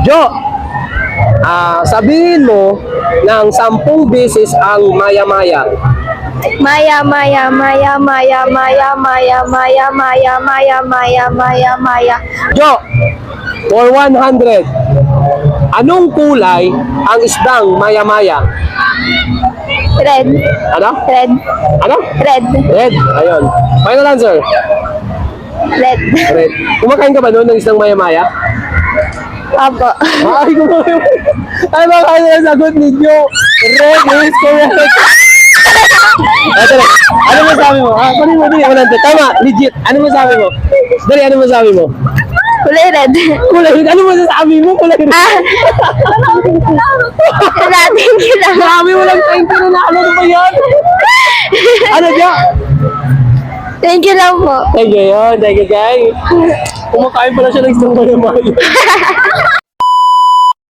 Jo, sabihin mo ng 10 beses ang maya-maya. Maya, maya, maya, maya, maya, maya, maya, maya, maya, maya, maya, maya. Jo, for 100, anong kulay ang isdang maya-maya? Red. Ano? Red. Ano? Red. Red. Ayun. Final answer. Red. Red. Kumakain ka ba noon ng isdang maya-maya? Opo. Ay, kumakain. Ay, makain ang sagot ni Jo. Red is correct. Ito na. Ano masabi mo? Kunin mo din. Tama, legit. Ano masabi mo? Dali, ano masabi mo? Kulay red. Kulay red. Ano masasabi mo? Kulay red. Natin kita. Marami mo lang thank you na ano ba yan? Ano Jo? Thank you lang po. Thank you yun. Thank you guys. Kumakain pala siya ng isang maya-maya.